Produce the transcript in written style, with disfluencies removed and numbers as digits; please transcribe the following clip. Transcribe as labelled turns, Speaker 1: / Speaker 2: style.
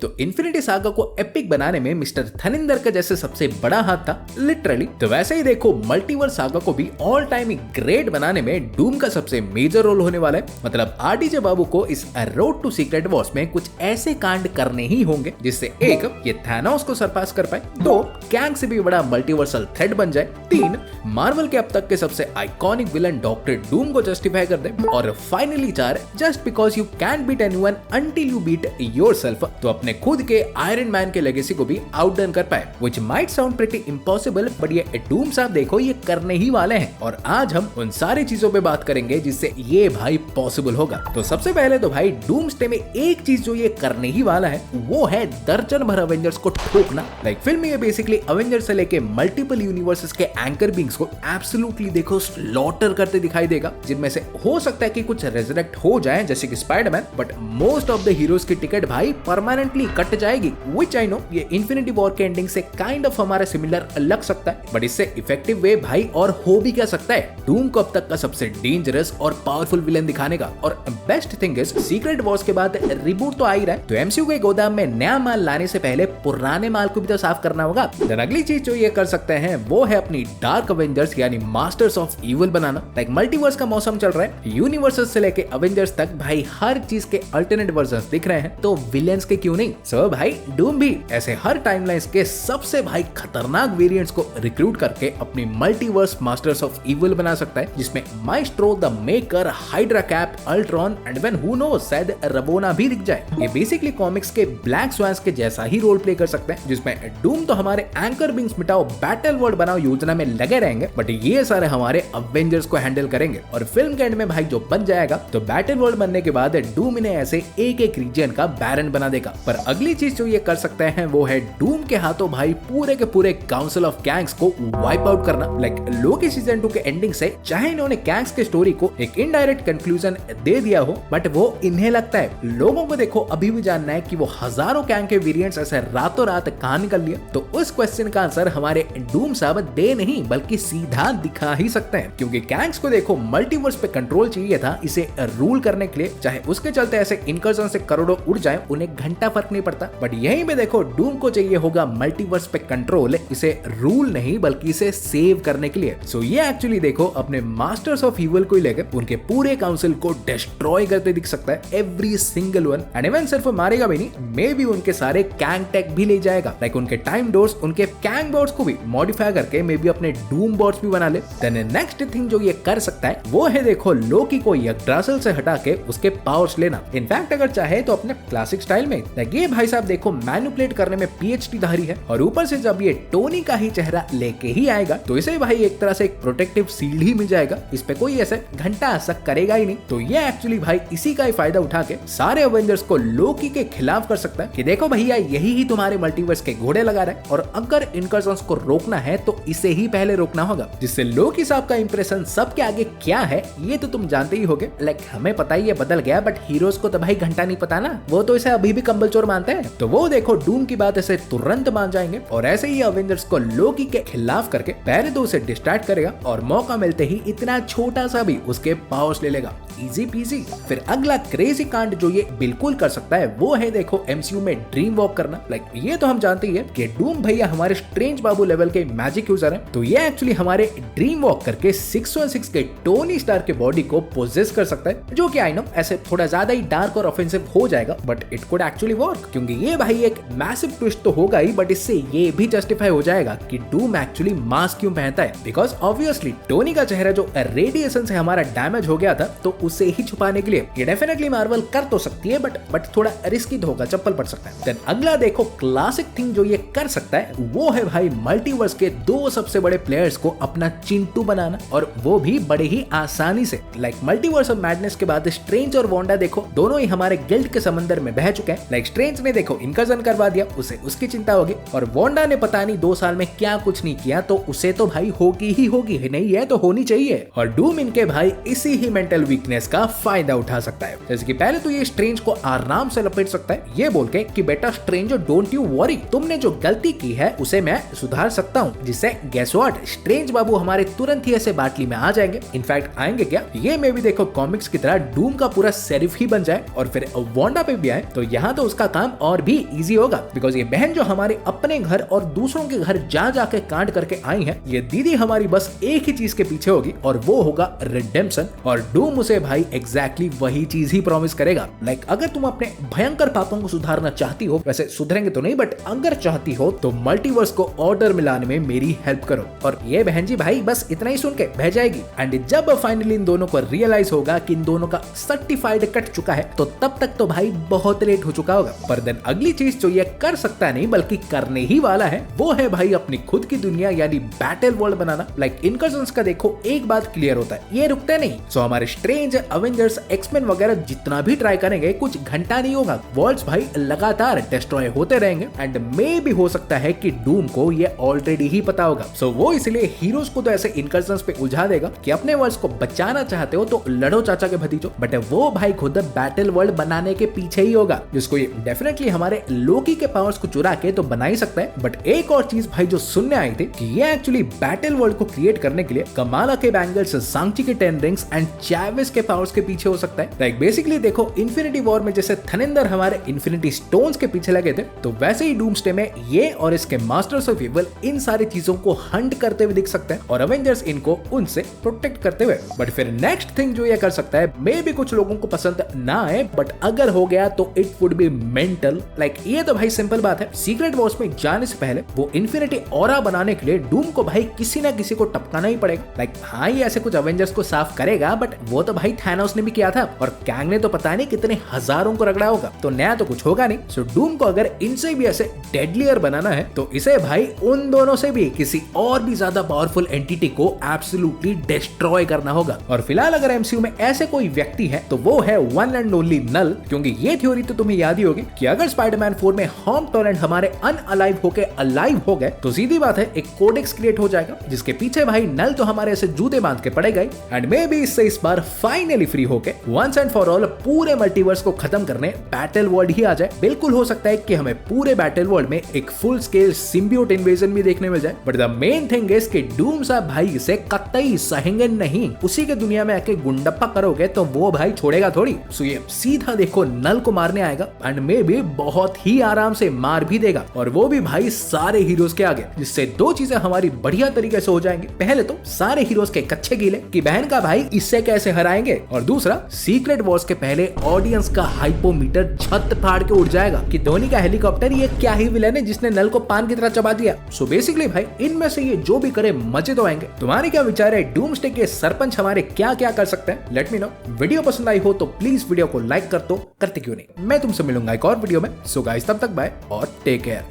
Speaker 1: तो infinity saga को epic बनाने में मिस्टर धनिंदर का जैसे सबसे बड़ा हाथ था लिटरली, तो वैसे ही देखो मल्टीवर्स सागा को भी ऑल टाइम ग्रेट बनाने में डूम का सबसे मेजर रोल होने वाला है। मतलब आरडीजे बाबू को इस रोड टू सीक्रेट वॉर्स में कुछ ऐसे कांड करने ही होंगे जिससे एक ये थैनोस को सरपास कर पाए, दो कैंग से भी बड़ा मल्टीवर्सल थ्रेट बन जाए, तीन मार्वल के अब तक के सबसे आइकॉनिक विलन डॉक्टर डूम को जस्टिफाई कर दे, और फाइनली चार just because you can beat anyone until you beat yourself, तो अपने खुद के आयरन मैन के लेगेसी को भी आउटडन कर पाए, which might sound pretty impossible, but ये डूम साहब देखो ये करने ही वाले हैं। और आज हम उन सारी चीजों पे बात करेंगे जिससे ये भाई पॉसिबल होगा। तो सबसे पहले तो भाई डूम्सडे में एक चीज जो ये करने ही वाला है वो है दर्जन भर अवेंजर्स को ठोकना। लाइक फिल्म में ये बेसिकली अवेंजर्स से लेके मल्टीपल यूनिवर्सेस के एंकर बींग्स को एब्सोल्युटली देखो स्लॉटर करते दिखाई देगा, जिनमें से हो सकता है कि कुछ रेजरेक्ट हो जाए जैसे कि Spiderman, but most of the heroes की टिकट भाई परमानेंटली कट जाएगी, व्हिच आई नो ये इन्फिनिटी वॉर के एंडिंग से काइंड ऑफ हमारा सिमिलर लग सकता है, बट इससे इफेक्टिव वे भाई और हो भी क्या सकता है डूम को अब तक का सबसे डेंजरस और पावरफुल विलेन दिखाने का। और best thing is secret Wars के बाद रिबूट तो आ ही रहा है, तो एमसीयू के गोदाम में नया माल लाने से पहले पुराने माल को भी तो साफ करना होगा। देन अगली चीज जो ये कर सकते हैं वो है अपनी डार्क अवेंजर्स यानी masters of evil banana. Like multiverse का मौसम चल रहा है, यूनिवर्सेस से लेके अवेंजर्स तक भाई हर चीज के अल्टरनेट वर्जन्स दिख रहे हैं, तो विलेंस के क्यों नहीं। सो भाई डूम भी ऐसे हर टाइमलाइंस के सबसे भाई खतरनाक वेरिएंट्स को रिक्रूट करके अपनी मल्टीवर्स मास्टर्स ऑफ इविल बना सकता है, जिसमें maestro the maker, hydra cap, Ultron and when who knows शायद रबोना भी दिख जाए। ये बेसिकली कॉमिक्स के ब्लैक स्वान्स के जैसा ही रोल प्ले कर सकते हैं, जिसमें डूम तो हमारे एंकर बिंग्स मिटाओ बैटल वर्ल्ड बनाओ योजना में लगे रहेंगे, बट ये सारे हमारे अवेंजर्स को हैंडल करेंगे। और फिल्म के एंड में भाई जो बन जाएगा तो बैटल वर्ल्ड बनने के बाद डूम इन्हें ऐसे एक एक रीजन का बैरन बना देगा। पर अगली चीज जो ये कर सकते हैं वो है डूम के हाथों भाई पूरे के पूरे काउंसिल ऑफ गैंग्स को वाइप आउट करना। लाइक लोकी सीजन 2 के एंडिंग से चाहे इन्होंने गैंग्स के स्टोरी को एक इनडायरेक्ट कंक्लूजन दे दिया हो, बट वो इन्हें लगता है लोगों को देखो अभी भी जानना है कि वो हजारों गैंग के वेरिएंट्स ऐसे रातों रात कहां निकल लिए, तो उस क्वेश्चन का आंसर हमारे डूम साहब दे नहीं बल्कि सीधा दिखा ही सकते हैं, क्योंकि गैंग्स को देखो मल्टीवर्स पे कंट्रोल चाहिए था इसे रूल करने के लिए, चाहे उसके चलते ऐसे इनकर्जन से करोड़ों उड़ जाए उन्हें घंटा फर्क नहीं पड़ता, बट यहीं पे देखो डूम को चाहिए होगा मल्टीवर्स पे कंट्रोल, इसे रूल नहीं बल्कि इसे सेव करने के लिए। सो ये एक्चुअली देखो अपने मास्टर्स ऑफ इविल को लेकर उनके पूरे काउंसिल को डिस्ट्रॉय करते दिख सकता है, every single one, and even सिर्फ मारेगा भी नहीं, मे बी उनके सारे कैंग टेक भी ले जाएगा, लाइक उनके टाइम डोर्स, उनके कैंग बोर्ड्स को भी मॉडिफाई करके मे बी अपने डूम बोर्ड्स भी बना ले। देन नेक्स्ट थिंग जो ये कर सकता है वो है देखो लोकी को यग्ड्रासिल से हटा के उसके पावर्स लेना। इनफैक्ट अगर चाहे तो अपने क्लासिक स्टाइल में, लाइक ये भाई साहब देखो मैनिपुलेट करने में पीएचडी धारी है, और ऊपर से जब ये टोनी का ही चेहरा लेके ही आएगा तो इसे भाई एक तरह से एक प्रोटेक्टिव शील्ड ही मिल जाएगा, इस पे कोई ऐसे घंटा असर करेगा ही नहीं। तो ये एक्चुअली भाई इसी का ही फायदा उठा के सारे अवेंजर्स को लोकी के खिलाफ कर सकता है कि देखो भैया यही ही तुम्हारे मल्टीवर्स के घोड़े लगा रहा है, और अगर इनकर्जन्स को रोकना है तो इसे ही पहले रोकना होगा, जिससे लोकी साहब का इंप्रेशन सबके आगे क्या है ये तो तुम जानते ही होगे। लाइक हमें पता ही ये बदल गया, बट हीरोज को तो भाई घंटा नहीं पता ना, वो तो इसे अभी भी कंबल चोर मानते हैं, तो वो देखो डूम की बात ऐसे तुरंत मान जाएंगे, और ऐसे ही अवेंजर्स को लोकी के खिलाफ करके पहले तो उसे डिस्ट्रैक्ट करेगा और मौका मिलते ही इतना छोटा सा भी उसके पावर्स ले लेगा, इजी पीजी। फिर अगला क्रेजी कांड जो ये बिल्कुल कर सकता है वो है देखो एमसीयू में ड्रीम वॉक करना। लाइक ये तो हम जानते ही है कि डूम भैया हमारे स्ट्रेंज बाबू लेवल के मैजिक यूजर हैं, तो ये एक्चुअली हमारे ड्रीम वॉक करके 616 के टोनी स्टार्क के बॉडी को पोजेस कर सकता है, जो कि आई नो ऐसे थोड़ा ज्यादा ही डार्क और ऑफेंसिव हो जाएगा, but it could actually work, क्योंकि ये भाई एक मैसिव ट्विस्ट तो होगा ही, बट इससे ये भी जस्टिफाई हो जाएगा कि डूम एक्चुअली मास्क क्यों पहनता है, बिकॉज ऑब्वियसली टोनी का चेहरा जो रेडिएशन से हमारा डैमेज हो गया था तो उसे ही छुपाने के लिए ये डेफिनेटली मार्वल कर तो सकती है, बट थोड़ा रिस्की तो होगा, चप्पल पड़ सकता है। देन अगला देखो क्लासिक थिंग जो ये कर सकता है वो है भाई मल्टीवर्स के दो सबसे बड़े प्लेयर्स को अपना चिंटू बनाना, और वो भी बड़े ही आसानी से। लाइक मल्टीवर्स ऑफ मैडनेस के बाद स्ट्रेंज और वांडा देखो दोनों ही हमारे गिल्ट के समंदर में बह चुके हैं। लाइक स्ट्रेंज ने देखो इनकर्जन करवा दिया, उसे उसकी चिंता होगी, और वांडा ने पता नहीं 2 साल में क्या कुछ नहीं किया, तो उसे तो भाई होगी ही होगी, नहीं है तो होनी चाहिए। और डूम इनके भाई इसी ही मेंटल वीकनेस का फायदा उठा सकता है, जैसे कि पहले तो ये स्ट्रेंज को आराम से लपेट सकता है ये बोल के कि बेटा स्ट्रेंजर डोंट यू वरी, तुमने जो गलती की है उसे मैं सुधार सकता हूँ, जिससे गेस व्हाट स्ट्रेंज बाबू हमारे तुरंत ही ऐसे बाटली में आ जाएंगे। इनफैक्ट आएंगे क्या, ये में भी देखो कॉमिक्स की तरह डूम का पूरा सेरिफ ही बन जाए और फिर वांडा पे भी आए तो यहाँ तो उसका काम और भी इजी होगा, बिकॉज ये बहन जो हमारे अपने घर और दूसरों के घर जा जाके कांड करके आई है, ये दीदी हमारी बस एक ही चीज के पीछे होगी और वो होगा रिडेम्पशन। और डूम उसे भाई एग्जैक्टली वही चीज ही प्रॉमिस करेगा। लाइक अगर तुम अपने भयंकर पापों को सुधारना चाहती हो, वैसे सुधरेंगे तो नहीं बट अगर चाहती हो तो मल्टीवर्स को ऑर्डर मिलाने में मेरी हेल्प करो। और ये बहन जी भाई बस इतना ही सुन के बह जाएगी। एंड जब फाइनली इन दोनों को रियलाइज होगा कि इन दोनों का सर्टिफाइड कट चुका है तो तब तक तो भाई बहुत लेट हो चुका होगा। पर देन अगली चीज जो ये कर सकता नहीं बल्कि करने ही वाला है वो है भाई अपनी खुद की दुनिया यानी बैटल वर्ल्ड बनाना। लाइक इनकर्जन्स का देखो एक बात क्लियर होता है, ये रुकते नहीं। सो हमारे स्ट्रेंज, अवेंजर्स, एक्समैन वगैरह जितना भी ट्राई करेंगे कुछ घंटा नहीं होगा, वर्ल्ड्स भाई लगातार डिस्ट्रॉय होते रहेंगे। एंड मे भी हो सकता है कि डूम को ये ऑलरेडी ही पता होगा। सो वो इसलिए हीरोज को तो ऐसे इनकर्जन्स पे उलझा देगा कि अपने वर्ल्ड्स को बचाना चाहते हो तो लड़ो चाचा के भतीजों, बट वो भाई खुद बैटल वर्ल्ड बनाने के पीछे ही होगा, जिसको ये डेफिनेटली हमारे लोकी के पावर्स को चुरा के तो बना ही सकता है। बट एक और चीज भाई जो सुनने आई थी कि ये एक्चुअली बैटल वर्ल्ड को क्रिएट करने के लिए कमाला के बैंगल्स, सांची के 10 रिंग्स एंड चैविस के पावर्स के पीछे हो सकता है। लाइक बेसिकली देखो इन्फिनिटी वॉर में जैसे थनिंदर हमारे इन्फिनिटी स्टोन्स के पीछे लगे थे, तो वैसे ही डूम्सडे में ये और इसके मास्टर्स ऑफ इविल इन सारी चीजों को हंट करते हुए दिख सकते हैं और अवेंजर्स इनको उनसे प्रोटेक्ट करते हुए। बट फिर नेक्स्ट थिंग जो ये कर सकता है मे भी कुछ लोगों को पसंद ना आए, बट अगर हो गया तो it would be mental. Like ये तो भाई सिंपल बात है, सीक्रेट वॉर्स में जाने से पहले वो इन्फिनिटी ऑरा बनाने के लिए डूम को भाई किसी ना किसी को टपकाना ही पड़ेगा। लाइक हाँ ये ऐसे कुछ अवेंजर्स को साफ करेगा, बट वो तो भाई थैनोस ने भी किया था और कैंग ने तो पता नहीं कितने हजारों को रगड़ा होगा, तो नया तो कुछ होगा नहीं। सो डूम को अगर इनसे भी ऐसे डेडलियर बनाना है तो इसे भाई उन दोनों से भी किसी और भी ज्यादा पावरफुल एंटिटी को एब्सोल्युटली डिस्ट्रॉय करना होगा। और फिलहाल अगर एमसीयू में ऐसे कोई व्यक्ति है तो वो है वन एंड ओनली नल, क्योंकि ये थ्योरी तो तुम्हें याद ही होगी कि अगर स्पाइडरमैन 4 में हॉम टॉरेंट हमारे अनअलाइव होके अलाइव हो गए तो सीधी बात है एक कोडेक्स क्रिएट हो जाएगा जिसके पीछे भाई नल तो हमारे ऐसे जूते बांध के पड़ेगा ही। एंड मे बी इससे इस बार फाइनली फ्री होके वंस एंड फॉर ऑल पूरे मल्टीवर्स को खत्म करने बैटल वर्ल्ड ही आ जाए। बिल्कुल हो सकता है कि हमें पूरे बैटल वर्ल्ड में एक फुल स्केल सिम्बियोट इन्वेजन भी देखने मिल जाए। But the main thing is कि डूम साहब भाई इसे कतई सहेंगे नहीं, उसी के दुनिया में आके गुंडप्पा करोगे तो वो भाई छोड़ेगा थोड़ी। सो ये सीधा देखो नल को मारने आएगा एंड मे भी बहुत ही आराम से मार भी देगा, और वो भी भाई सारे हीरोज के आगे, जिससे दो चीजें हमारी बढ़िया तरीके से हो जाएंगी। पहले तो सारे हीरोज के कच्चे गीले कि बहन का भाई इससे कैसे हराएंगे, और दूसरा सीक्रेट वॉर्स के पहले ऑडियंस का हाइपोमीटर छत फाड़ के उड़ जाएगा कि धोनी का हेलीकॉप्टर ये क्या ही विलन है जिसने नल को पान की तरह चबा दिया। सो बेसिकली भाई इनमें से ये जो भी करे मजे तो आएंगे। तुम्हारे क्या विचार है, डूम्सडे के सरपंच हमारे क्या क्या कर सकते हैं? Let me know. वीडियो पसंद आई हो तो प्लीज वीडियो को लाइक कर दो, करते क्यों नहीं। मैं तुमसे मिलूंगा एक और वीडियो में। सो गाइस तब तक बाय और टेक केयर।